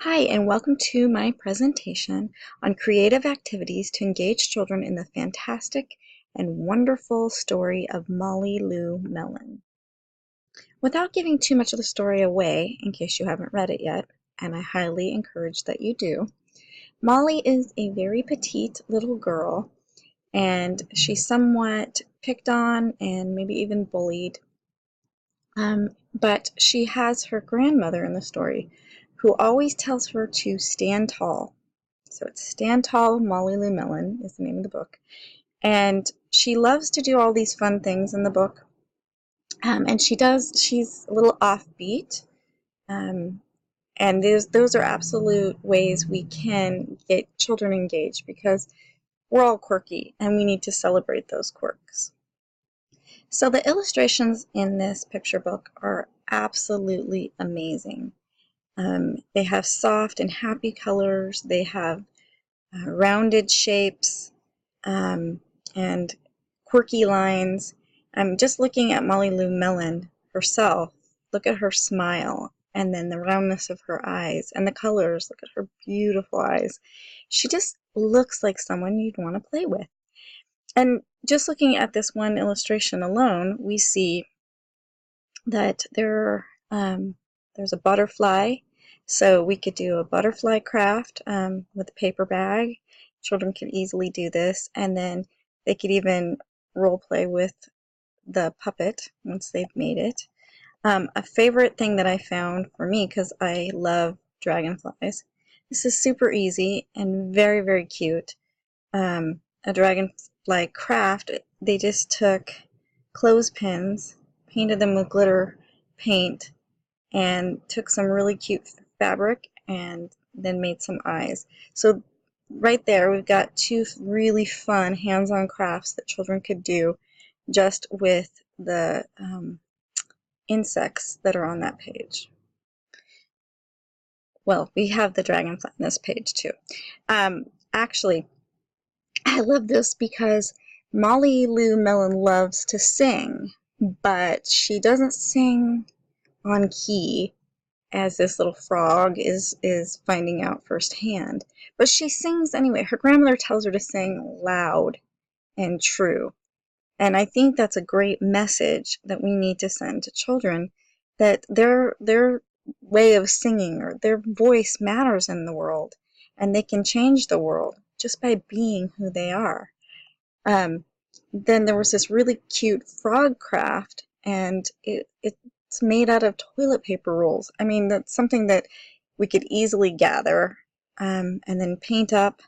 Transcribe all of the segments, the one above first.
Hi, and welcome to my presentation on creative activities to engage children in the fantastic and wonderful story of Molly Lou Melon. Without giving too much of the story away, in case you haven't read it yet, and I highly encourage that you do, Molly is a very petite little girl, and she's somewhat picked on and maybe even bullied. But she has her grandmother in the story who always tells her to stand tall. So it's Stand Tall, Molly Lou Melon is the name of the book. And she loves to do all these fun things in the book. And she's a little offbeat. Um, and those are absolute ways we can get children engaged because we're all quirky and we need to celebrate those quirks. So the illustrations in this picture book are absolutely amazing. They have soft and happy colors. They have rounded shapes and quirky lines. I'm just looking at Molly Lou Melon herself. Look at her smile and then the roundness of her eyes and the colors. Look at her beautiful eyes. She just looks like someone you'd want to play with. And just looking at this one illustration alone, we see that there's a butterfly. So we could do a butterfly craft with a paper bag. Children could easily do this, and then they could even role play with the puppet once they've made it. A favorite thing that I found for me, because I love dragonflies, this is super easy and very, very cute. A dragonfly craft, they just took clothespins, painted them with glitter paint, and took some really cute fabric and then made some eyes. So right there we've got two really fun hands-on crafts that children could do just with the insects that are on that page. Well, we have the dragonfly on this page too. Actually, I love this because Molly Lou Melon loves to sing, but she doesn't sing on key as this little frog is finding out firsthand. But she sings anyway. Her grandmother tells her to sing loud and true. And I think that's a great message that we need to send to children, that their way of singing or their voice matters in the world, and they can change the world just by being who they are. Then there was this really cute frog craft, and it's made out of toilet paper rolls. I mean, that's something that we could easily gather and then paint up,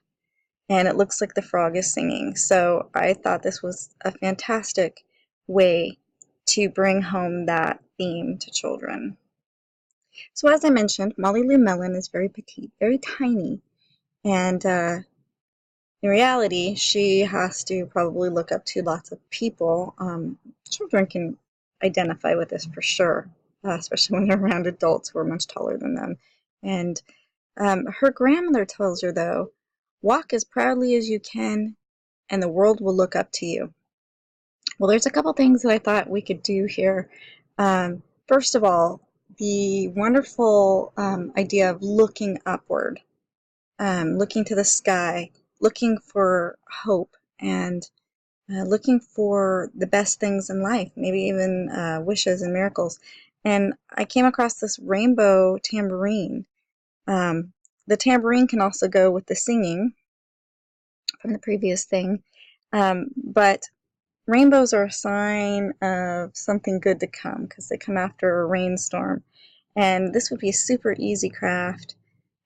and it looks like the frog is singing. So I thought this was a fantastic way to bring home that theme to children. So as I mentioned, Molly Lou Melon is very petite, very tiny, and in reality, she has to probably look up to lots of people. Children can identify with this for sure, especially when they're around adults who are much taller than them. And her grandmother tells her, though, walk as proudly as you can, and the world will look up to you. Well, there's a couple things that I thought we could do here. First of all, the wonderful idea of looking upward, looking to the sky, looking for hope, and looking for the best things in life, maybe even wishes and miracles. And I came across this rainbow tambourine. The tambourine can also go with the singing from the previous thing, but rainbows are a sign of something good to come because they come after a rainstorm. And this would be a super easy craft.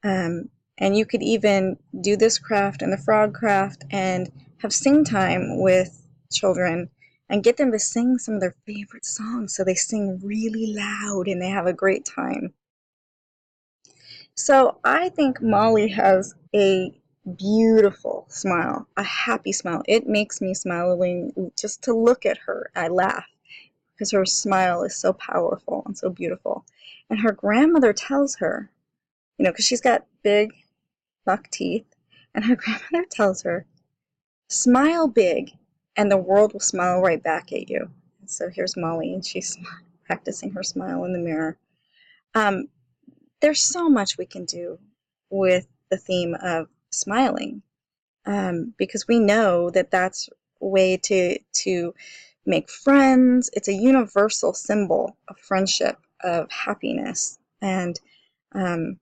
And you could even do this craft and the frog craft and have sing time with children and get them to sing some of their favorite songs so they sing really loud and they have a great time. So I think Molly has a beautiful smile, a happy smile. It makes me smile just to look at her. I laugh because her smile is so powerful and so beautiful. And her grandmother tells her, because she's got big buck teeth, and her grandmother tells her, smile big and the world will smile right back at you. And so here's Molly, and she's practicing her smile in the mirror. There's so much we can do with the theme of smiling, because we know that that's a way to make friends. It's a universal symbol of friendship, of happiness, and um,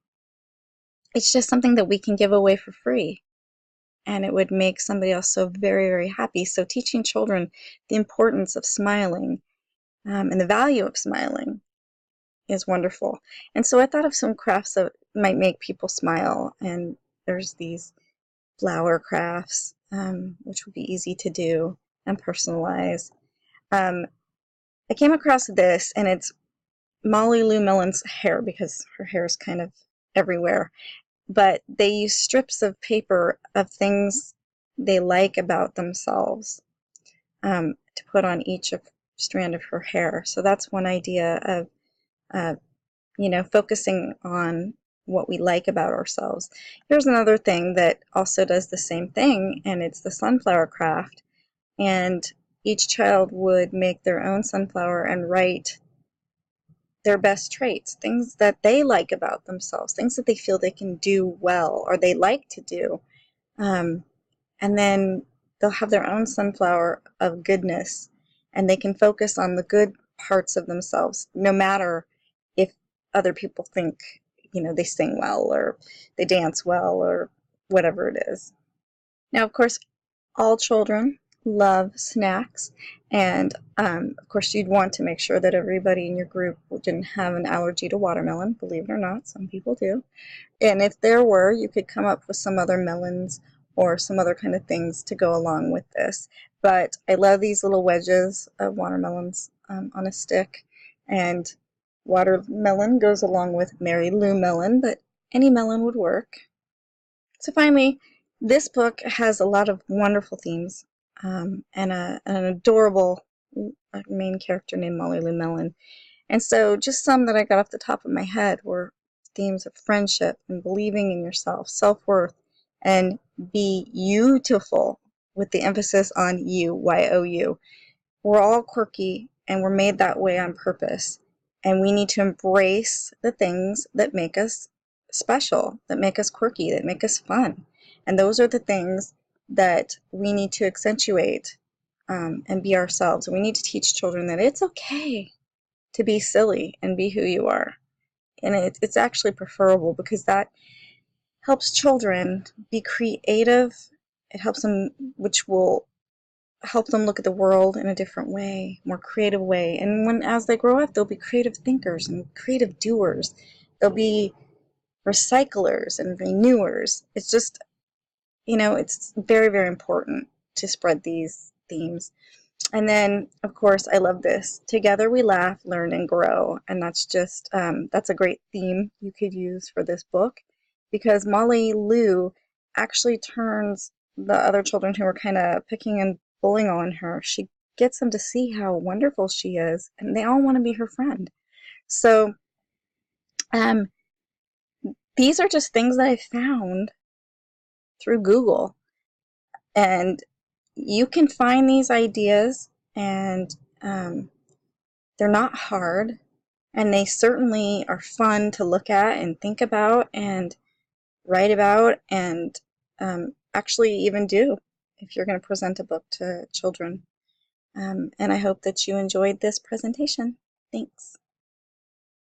it's just something that we can give away for free, and it would make somebody else so very, very happy. So teaching children the importance of smiling, and the value of smiling is wonderful. And so I thought of some crafts that might make people smile, and there's these flower crafts, which would be easy to do and personalize. Um, I came across this, and it's Molly Lou Melon's hair, because her hair is kind of everywhere. But they use strips of paper of things they like about themselves, to put on each strand of her hair. So that's one idea of, uh, focusing on what we like about ourselves. Here's another thing that also does the same thing, and it's the sunflower craft. And each child would make their own sunflower and write their best traits, things that they like about themselves, things that they feel they can do well or they like to do. Um, and then they'll have their own sunflower of goodness, and they can focus on the good parts of themselves, no matter if other people think, they sing well or they dance well or whatever it is. Now, of course, all children love snacks, and of course you'd want to make sure that everybody in your group didn't have an allergy to watermelon. Believe it or not, some people do. And if there were, you could come up with some other melons or some other kind of things to go along with this. But I love these little wedges of watermelons on a stick, and watermelon goes along with Mary Lou melon, but any melon would work. So finally, this book has a lot of wonderful themes, and an adorable main character named Molly Lou Melon. And so just some that I got off the top of my head were themes of friendship and believing in yourself, self-worth, and be beautiful, with the emphasis on you, Y-O-U. We're all quirky, and we're made that way on purpose. And we need to embrace the things that make us special, that make us quirky, that make us fun. And those are the things that we need to accentuate, and be ourselves. And we need to teach children that it's okay to be silly and be who you are. And it's actually preferable, because that helps children be creative. It helps them, which will help them look at the world in a different way, more creative way. And as they grow up, they'll be creative thinkers and creative doers. They'll be recyclers and renewers. It's just, it's very, very important to spread these themes. And then, of course, I love this. Together we laugh, learn, and grow. And that's a great theme you could use for this book, because Molly Lou actually turns the other children who are kind of picking and bullying on her, she gets them to see how wonderful she is, and they all want to be her friend. So um, these are just things that I found through Google. And you can find these ideas, and they're not hard, and they certainly are fun to look at and think about and write about, and actually even do if you're going to present a book to children. And I hope that you enjoyed this presentation. Thanks.